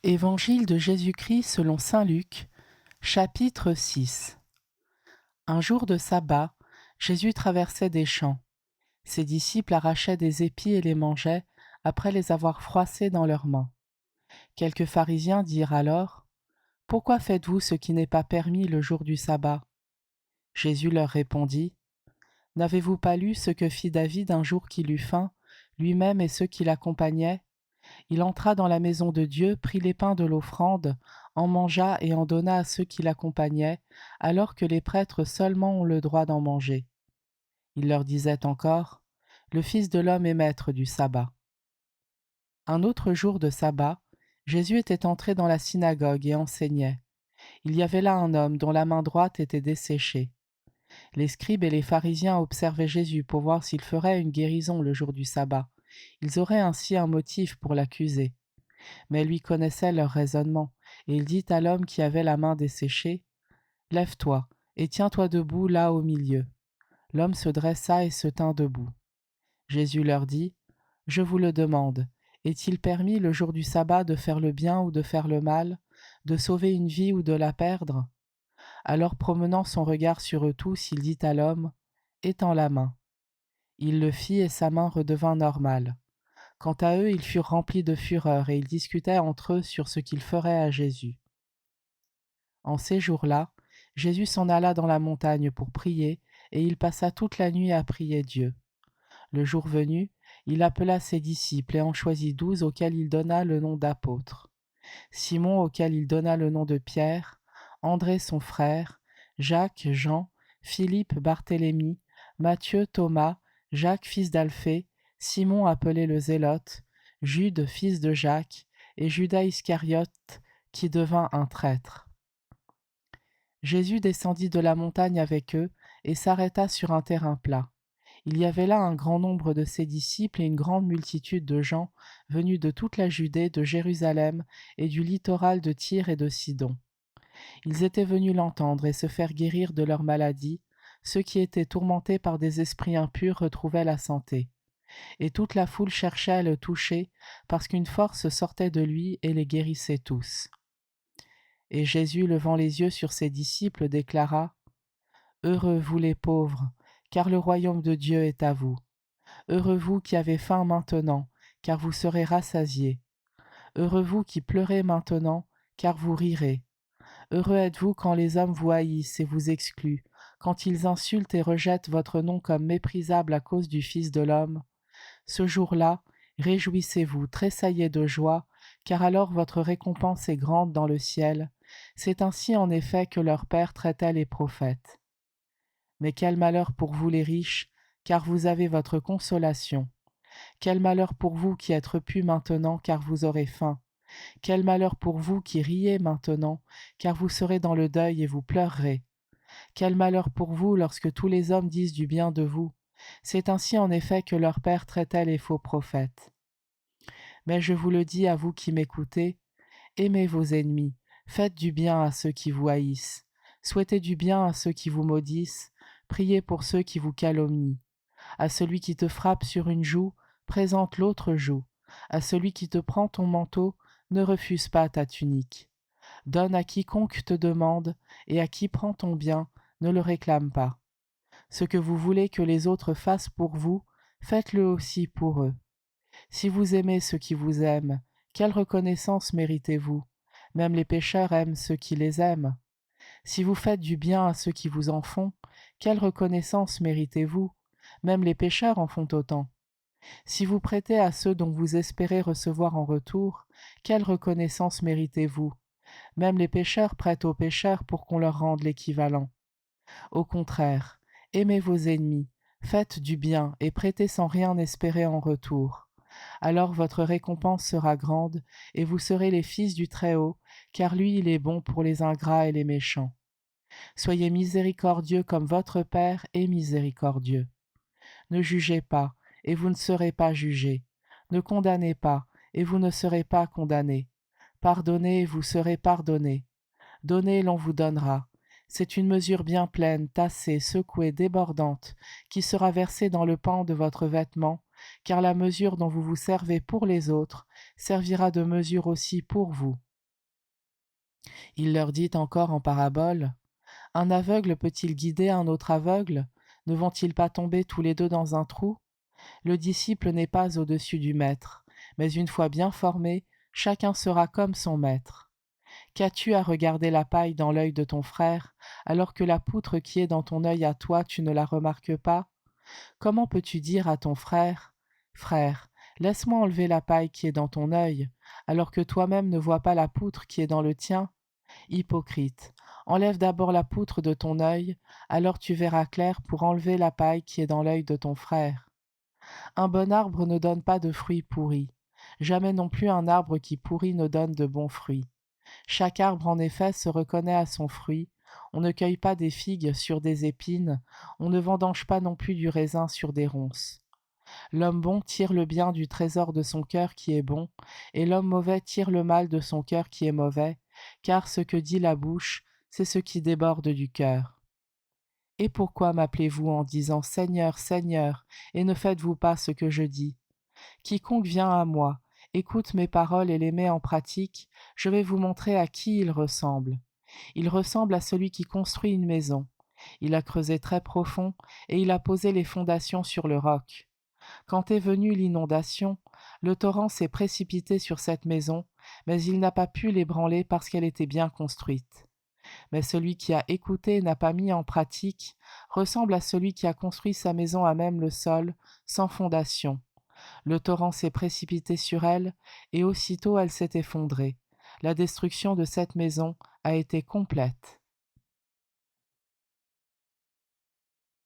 Évangile de Jésus-Christ selon saint Luc, chapitre 6. Un jour de sabbat, Jésus traversait des champs. Ses disciples arrachaient des épis et les mangeaient, après les avoir froissés dans leurs mains. Quelques pharisiens dirent alors : « Pourquoi faites-vous ce qui n'est pas permis le jour du sabbat ?» Jésus leur répondit : « N'avez-vous pas lu ce que fit David un jour qu'il eut faim, lui-même et ceux qui l'accompagnaient ? Il entra dans la maison de Dieu, prit les pains de l'offrande, en mangea et en donna à ceux qui l'accompagnaient, alors que les prêtres seulement ont le droit d'en manger. Il leur disait encore : Le Fils de l'homme est maître du sabbat. Un autre jour de sabbat, Jésus était entré dans la synagogue et enseignait. Il y avait là un homme dont la main droite était desséchée. Les scribes et les pharisiens observaient Jésus pour voir s'il ferait une guérison le jour du sabbat. Ils auraient ainsi un motif pour l'accuser. Mais lui connaissait leur raisonnement, et il dit à l'homme qui avait la main desséchée : « Lève-toi, et tiens-toi debout là au milieu. » L'homme se dressa et se tint debout. Jésus leur dit : « Je vous le demande, est-il permis le jour du sabbat de faire le bien ou de faire le mal, de sauver une vie ou de la perdre ?» Alors promenant son regard sur eux tous, il dit à l'homme : « Étends la main. » Il le fit et sa main redevint normale. Quant à eux, ils furent remplis de fureur et ils discutaient entre eux sur ce qu'ils feraient à Jésus. En ces jours-là, Jésus s'en alla dans la montagne pour prier et il passa toute la nuit à prier Dieu. Le jour venu, il appela ses disciples et en choisit 12 auxquels il donna le nom d'apôtres. Simon auquel il donna le nom de Pierre, André son frère, Jacques, Jean, Philippe, Barthélemy, Matthieu, Thomas, Jacques fils d'Alphée, Simon appelé le Zélote, Jude fils de Jacques, et Judas Iscariote qui devint un traître. Jésus descendit de la montagne avec eux et s'arrêta sur un terrain plat. Il y avait là un grand nombre de ses disciples et une grande multitude de gens venus de toute la Judée, de Jérusalem et du littoral de Tyr et de Sidon. Ils étaient venus l'entendre et se faire guérir de leur maladie. Ceux qui étaient tourmentés par des esprits impurs retrouvaient la santé. Et toute la foule cherchait à le toucher, parce qu'une force sortait de lui et les guérissait tous. Et Jésus, levant les yeux sur ses disciples, déclara : « Heureux vous les pauvres, car le royaume de Dieu est à vous. Heureux vous qui avez faim maintenant, car vous serez rassasiés. Heureux vous qui pleurez maintenant, car vous rirez. Heureux êtes-vous quand les hommes vous haïssent et vous excluent, quand ils insultent et rejettent votre nom comme méprisable à cause du Fils de l'homme. Ce jour-là, réjouissez-vous, tressaillez de joie, car alors votre récompense est grande dans le ciel. C'est ainsi en effet que leur Père traitait les prophètes. Mais quel malheur pour vous les riches, car vous avez votre consolation. Quel malheur pour vous qui êtes repus maintenant, car vous aurez faim. Quel malheur pour vous qui riez maintenant, car vous serez dans le deuil et vous pleurerez. Quel malheur pour vous lorsque tous les hommes disent du bien de vous. C'est ainsi en effet que leur Père traitait les faux prophètes. Mais je vous le dis à vous qui m'écoutez, aimez vos ennemis, faites du bien à ceux qui vous haïssent, souhaitez du bien à ceux qui vous maudissent, priez pour ceux qui vous calomnient. À celui qui te frappe sur une joue, présente l'autre joue. À celui qui te prend ton manteau, ne refuse pas ta tunique. Donne à quiconque te demande, et à qui prend ton bien, ne le réclame pas. Ce que vous voulez que les autres fassent pour vous, faites-le aussi pour eux. Si vous aimez ceux qui vous aiment, quelle reconnaissance méritez-vous ? Même les pécheurs aiment ceux qui les aiment. Si vous faites du bien à ceux qui vous en font, quelle reconnaissance méritez-vous ? Même les pécheurs en font autant. Si vous prêtez à ceux dont vous espérez recevoir en retour, quelle reconnaissance méritez-vous ? Même les pécheurs prêtent aux pécheurs pour qu'on leur rende l'équivalent. Au contraire, aimez vos ennemis, faites du bien et prêtez sans rien espérer en retour. Alors votre récompense sera grande, et vous serez les fils du Très-Haut, car lui il est bon pour les ingrats et les méchants. Soyez miséricordieux comme votre Père est miséricordieux. Ne jugez pas, et vous ne serez pas jugés. Ne condamnez pas, et vous ne serez pas condamnés. Pardonnez, et vous serez pardonnés. Donnez, l'on vous donnera. C'est une mesure bien pleine, tassée, secouée, débordante, qui sera versée dans le pan de votre vêtement, car la mesure dont vous vous servez pour les autres servira de mesure aussi pour vous. Il leur dit encore en parabole, un aveugle peut-il guider un autre aveugle? Ne vont-ils pas tomber tous les deux dans un trou? Le disciple n'est pas au-dessus du maître, mais une fois bien formé, chacun sera comme son maître. Qu'as-tu à regarder la paille dans l'œil de ton frère, alors que la poutre qui est dans ton œil à toi, tu ne la remarques pas? Comment peux-tu dire à ton frère, frère, laisse-moi enlever la paille qui est dans ton œil, alors que toi-même ne vois pas la poutre qui est dans le tien? Hypocrite, enlève d'abord la poutre de ton œil, alors tu verras clair pour enlever la paille qui est dans l'œil de ton frère. Un bon arbre ne donne pas de fruits pourris. Jamais non plus un arbre qui pourrit ne donne de bons fruits. Chaque arbre en effet se reconnaît à son fruit. On ne cueille pas des figues sur des épines, on ne vendange pas non plus du raisin sur des ronces. L'homme bon tire le bien du trésor de son cœur qui est bon, et l'homme mauvais tire le mal de son cœur qui est mauvais, car ce que dit la bouche, c'est ce qui déborde du cœur. Et pourquoi m'appelez-vous en disant Seigneur, Seigneur, et ne faites-vous pas ce que je dis? Quiconque vient à moi, écoute mes paroles et les met en pratique, je vais vous montrer à qui il ressemble. Il ressemble à celui qui construit une maison. Il a creusé très profond, et il a posé les fondations sur le roc. Quand est venue l'inondation, le torrent s'est précipité sur cette maison, mais il n'a pas pu l'ébranler parce qu'elle était bien construite. Mais celui qui a écouté et n'a pas mis en pratique ressemble à celui qui a construit sa maison à même le sol, sans fondation. Le torrent s'est précipité sur elle, et aussitôt elle s'est effondrée. La destruction de cette maison a été complète.